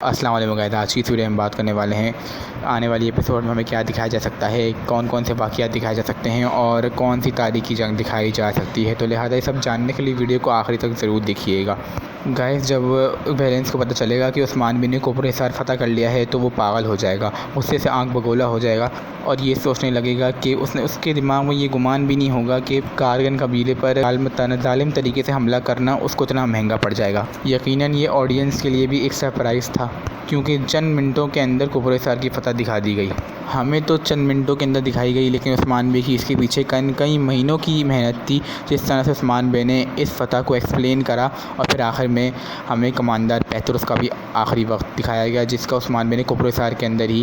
السلام علیکم گائز، آج کی اس ویڈیو میں بات کرنے والے ہیں آنے والی ایپیسوڈ میں ہمیں کیا دکھایا جا سکتا ہے، کون کون سے واقعات دکھائے جا سکتے ہیں اور کون سی تاریخی جنگ دکھائی جا سکتی ہے۔ تو لہٰذا یہ سب جاننے کے لیے ویڈیو کو آخری تک ضرور دیکھیے گا۔ گائز، جب ویلنس کو پتہ چلے گا کہ عثمان بن نے کوپر حصار فتح کر لیا ہے تو وہ پاگل ہو جائے گا، غصے سے آنکھ بگولا ہو جائے گا اور یہ سوچنے لگے گا کہ اس کے دماغ میں یہ گمان بھی نہیں ہوگا کہ کارگن قبیلے پر ظالم طریقے سے حملہ کرنا اس کو اتنا مہنگا پڑ جائے گا۔ یقیناً یہ آڈینس کے لیے بھی ایک سرپرائز تھا، کیونکہ چند منٹوں کے اندر کوپر حصار کی فتح دکھا دی گئی۔ ہمیں تو چند منٹوں کے اندر دکھائی گئی، لیکن عثمان بے کی اس کے پیچھے کئی مہینوں کی محنت تھی۔ جس طرح سے عثمان بے نے اس فتح کو ایکسپلین کرا اور پھر آخر میں ہمیں کماندار پیتروس کا بھی آخری وقت دکھایا گیا، جس کا عثمان بے نے کوپر حصار کے اندر ہی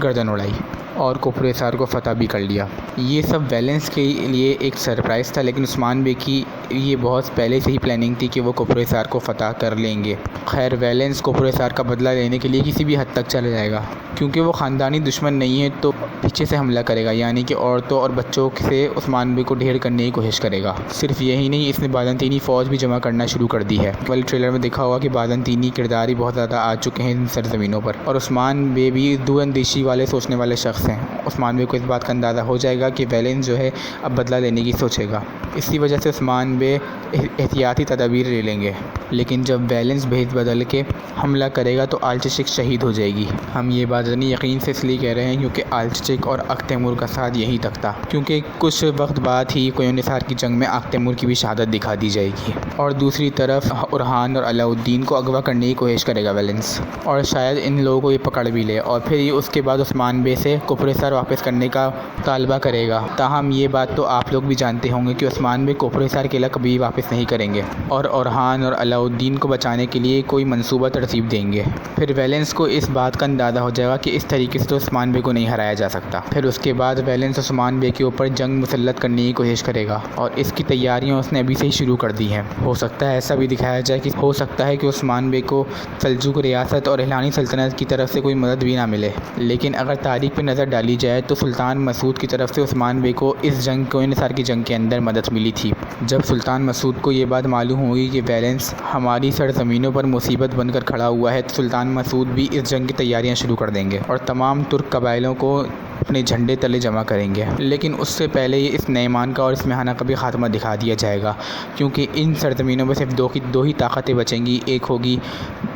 گردن اڑائی اور کوپر حصار کو فتح بھی کر لیا۔ یہ سب ویلنس کے لیے ایک سرپرائز تھا، لیکن عثمان بے کی یہ بہت پہلے سے ہی پلاننگ تھی کہ وہ کوپر حصار کو فتح کر لیں گے۔ خیر، ویلنس کوپر حصار کا بدلہ لینے کے لیے کسی بھی حد تک چلا جائے گا، کیونکہ وہ خاندانی دشمن نہیں ہے تو پیچھے سے حملہ کرے گا، یعنی کہ عورتوں اور بچوں سے عثمان بے کو ڈھیر کرنے کی کوشش کرے گا۔ صرف یہی نہیں، اس نے بازنطینی فوج بھی جمع کرنا شروع کر دی ہے۔ والی ٹریلر میں دیکھا ہوگا کہ بازنطینی کردار ہی بہت زیادہ آ چکے ہیں ان سرزمینوں پر، اور عثمان بے بھی دور اندیشی والے سوچنے والے شخص ہیں۔ عثمان بے کو اس بات کا اندازہ ہو جائے گا کہ ویلنس جو ہے اب بدلہ لینے کی سوچے گا، اسی وجہ سے عثمان بے احتیاطی تدابیر لے لیں گے۔ لیکن جب ویلنس بھیس بدل کے حملہ کرے گا تو آلچشک شہید ہو جائے گی۔ ہم یہ بات اتنی یقین سے اس لیے کہہ رہے ہیں کیونکہ آلچشک اور اخ تیمور کا ساتھ یہیں تک تھا، کیونکہ کچھ وقت بعد ہی کویون حصار کی جنگ میں اخ تیمور کی بھی شہادت دکھا دی جائے گی، اور دوسری طرف اورحان اور علاء الدین کو اغوا کرنے کی کوشش کرے گا ویلنس، اور شاید ان لوگوں کو یہ پکڑ بھی لے اور پھر یہ اس کے بعد عثمان بے سے کوپر حصار واپس کرنے کا طالبہ کرے گا۔ تاہم یہ بات تو آپ لوگ بھی جانتے ہوں گے کہ عثمان بے کوپر حصار قلعہ کبھی واپس نہیں کریں گے اور اورحان اور علاء الدین کو بچانے کے لیے کوئی منصوبہ ترتیب دیں گے۔ پھر ویلنس کو اس بات کا اندازہ ہو جائے گا کہ اس طریقے سے تو عثمان بے کو نہیں ہرایا جا سکتا۔ پھر اس کے بعد ویلنس عثمان بے کے اوپر جنگ مسلط کرنے کی کوشش کرے گا، اور اس کی تیاریاں اس نے ابھی سے ہی شروع کر دی ہیں۔ ہو سکتا ہے ایسا بھی دکھایا جائے کہ ہو سکتا ہے کہ عثمان بے کو سلجوق ریاست اور احلانی سلطنت کی طرف سے کوئی مدد بھی نہ ملے، لیکن اگر تاریخ پہ نظر ڈالی جائے تو سلطان مسعود کی طرف سے عثمان بے کو اس جنگ کویون حصار کی جنگ کے اندر مدد ملی تھی۔ جب سلطان مسعود کو یہ بات معلوم ہوئی کہ ویلنس ہماری سرزمینوں پر مصیبت بن کر کھڑا ہوا ہے تو سلطان مسعود بھی اس جنگ کی تیاریاں شروع کر دیں گے اور تمام ترک قبائلوں کو اپنے جھنڈے تلے جمع کریں گے۔ لیکن اس سے پہلے یہ اس نعمان کا اور اس مہانہ کا بھی خاتمہ دکھا دیا جائے گا، کیونکہ ان سرزمینوں میں صرف دو ہی طاقتیں بچیں گی، ایک ہوگی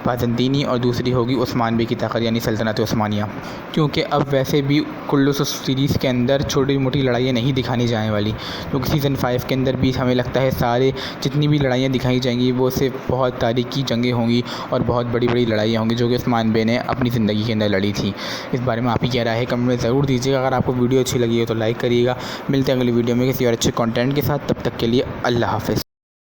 بازنطینی اور دوسری ہوگی عثمان بے کی طاقت یعنی سلطنت عثمانیہ، کیونکہ اب ویسے بھی کلوس سیریز کے اندر چھوٹی موٹی لڑائیاں نہیں دکھانی جانے والی، کیونکہ سیزن 5 کے اندر بھی ہمیں لگتا ہے جتنی بھی لڑائیاں دکھائی جائیں گی وہ صرف بہت تاریخی جنگیں ہوں گی اور بہت بڑی بڑی لڑائیاں ہوں گی جو کہ عثمان بے نے اپنی زندگی کے اندر لڑی تھی۔ اس بارے میں آپ ہی کیا رائے ہے کمنٹ میں ضرور دیجیے گا۔ اگر آپ کو ویڈیو اچھی لگی ہے تو لائک کریے گا۔ ملتے ہیں اگلی ویڈیو میں کسی اور اچھے کنٹینٹ کے ساتھ، تب تک کے لیے اللہ حافظ۔